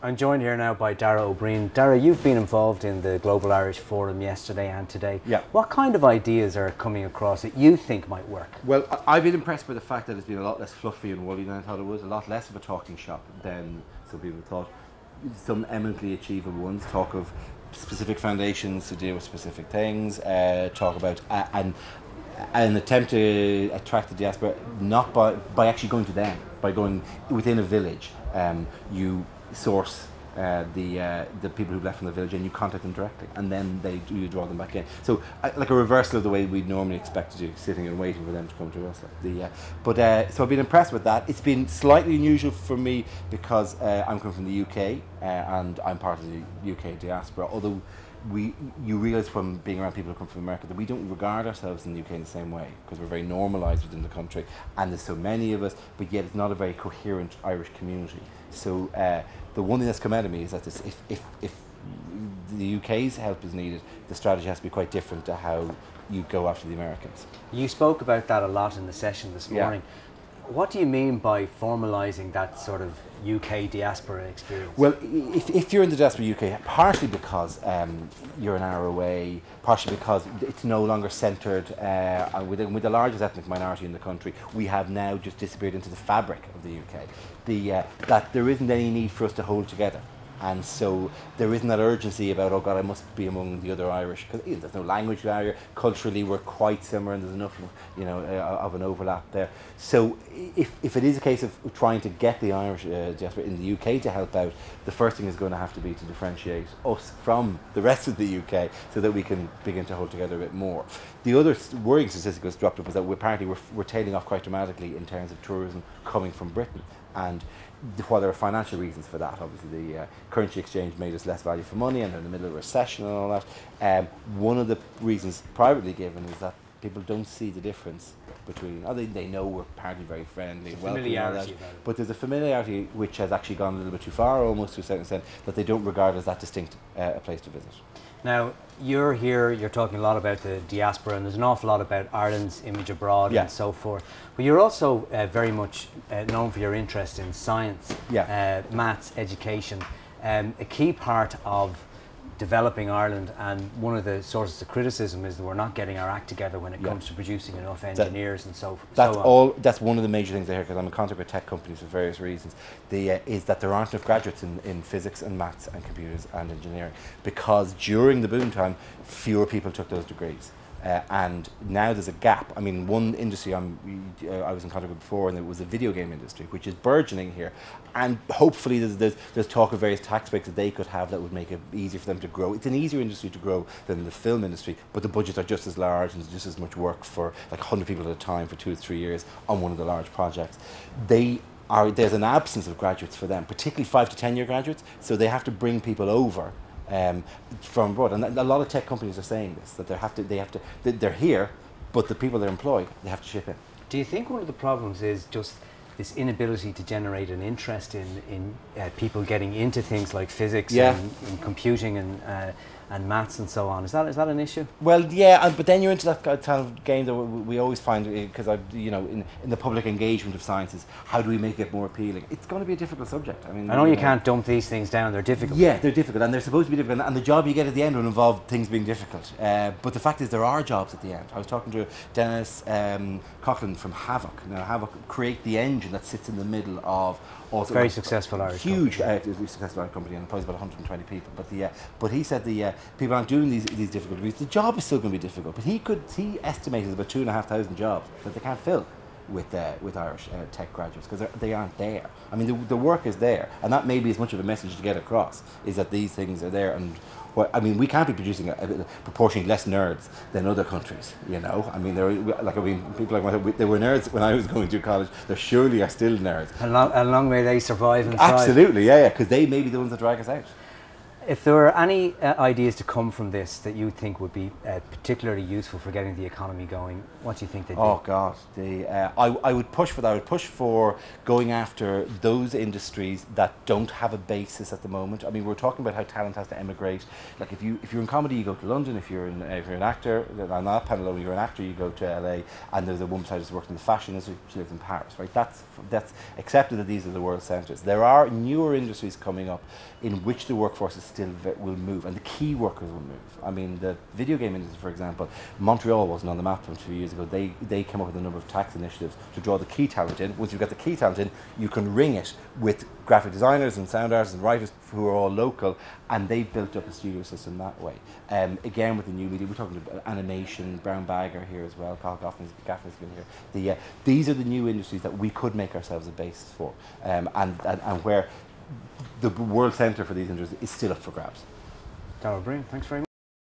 I'm joined here now by Dara Briain. Dara, you've been involved in the Global Irish Forum yesterday and today. Yeah. What kind of ideas are coming across that you think might work? Well, I've been impressed by the fact that it's been a lot less fluffy and woolly than I thought it was, a lot less of a talking shop than some people thought. Some eminently achievable ones talk of specific foundations to deal with specific things, talk about an attempt to attract the diaspora, not by actually going to them, by going within a village. You source the people who've left from the village and you contact them directly, and then you draw them back in. So like a reversal of the way we'd normally expect to do, sitting and waiting for them to come to us. So I've been impressed with that. It's been slightly unusual for me because I'm coming from the UK and I'm part of the UK diaspora, although you realise from being around people who come from America that we don't regard ourselves in the UK in the same way, because we're very normalised within the country and there's so many of us, but yet it's not a very coherent Irish community. So the one thing that's come out of me is that if the UK's help is needed, the strategy has to be quite different to how you go after the Americans. You spoke about that a lot in the session this morning. What do you mean by formalising that sort of UK diaspora experience? Well, if you're in the diaspora UK, partially because you're an hour away, partially because it's no longer centred with the largest ethnic minority in the country, we have now just disappeared into the fabric of the UK. That there isn't any need for us to hold together. And so there isn't that urgency about, oh God, I must be among the other Irish, because there's no language barrier. Culturally, we're quite similar, and there's enough, of an overlap there. So if it is a case of trying to get the Irish diaspora in the UK to help out, the first thing is going to have to be to differentiate us from the rest of the UK, so that we can begin to hold together a bit more. The other worrying statistic that's dropped up is that we're tailing off quite dramatically in terms of tourism coming from Britain. And while there are financial reasons for that, obviously the currency exchange made us less value for money, and they're in the middle of a recession and all that. One of the reasons privately given is that people don't see the difference between, they know we're apparently very friendly and welcoming and all that, but there's a familiarity which has actually gone a little bit too far, almost to a certain extent, that they don't regard as that distinct a place to visit. Now, you're here, you're talking a lot about the diaspora, and there's an awful lot about Ireland's image abroad and so forth. But you're also very much known for your interest in science, maths, education. A key part of developing Ireland, and one of the sources of criticism, is that we're not getting our act together when it comes to producing enough engineers and so on. That's one of the major things I hear, because I'm in contact with tech companies for various reasons. Is that there aren't enough graduates in physics and maths and computers and engineering, because during the boom time, fewer people took those degrees. And now there's a gap. I mean, one industry I was in contact with before, and it was the video game industry, which is burgeoning here. And hopefully there's talk of various tax breaks that they could have that would make it easier for them to grow. It's an easier industry to grow than the film industry, but the budgets are just as large, and there's just as much work for like 100 people at a time for 2 or 3 years on one of the large projects. There's an absence of graduates for them, particularly 5 to 10 year graduates, so they have to bring people over from abroad, and a lot of tech companies are saying this, that they're here, but the people they're employed, they have to ship in. Do you think one of the problems is just this inability to generate an interest in people getting into things like physics and computing and maths and so on? Is that an issue? Well, yeah, but then you're into that kind of game that we always find, because in the public engagement of sciences, how do we make it more appealing? It's going to be a difficult subject. I mean, I know you can't dump these things down; they're difficult. Yeah, they're difficult, and they're supposed to be difficult, and the job you get at the end will involve things being difficult. But the fact is, there are jobs at the end. I was talking to Dennis Coughlin from Havoc. Now, Havoc create the engine that sits in the middle of also very successful Irish huge successful Irish company, and employs about 120 people. But he said people aren't doing these difficult degrees. The job is still going to be difficult, but he estimated about 2,500 jobs that they can't fill with Irish tech graduates, because they aren't there. I mean, the work is there, and that may be as much of a message to get across, is that these things are there. And we can't be producing a proportionally less nerds than other countries. I mean, people like myself, they were nerds when I was going through college. They surely are still nerds. And long may they survive and thrive. Absolutely, yeah, because they may be the ones that drag us out. If there were any ideas to come from this that you think would be particularly useful for getting the economy going, what do you think they'd be? Oh God, I would push for that. I would push for going after those industries that don't have a basis at the moment. I mean, we're talking about how talent has to emigrate. Like if you're in comedy, you go to London. If you're an actor, on that panel alone, you're an actor, you go to LA. And there's a woman beside us who works in the fashion industry. She lives in Paris, right? That's accepted that these are the world centres. There are newer industries coming up in which the workforce is still will move, and the key workers will move. I mean, the video game industry, for example, Montreal wasn't on the map a few years ago. They came up with a number of tax initiatives to draw the key talent in. Once you've got the key talent in, you can ring it with graphic designers and sound artists and writers who are all local, and they've built up a studio system that way. Again, with the new media, we're talking about animation. Brown Bagger here as well. Carl Gaffney's been here. These are the new industries that we could make ourselves a basis for, and where the world centre for these industries is still up for grabs. Dara, Briain, thanks very much.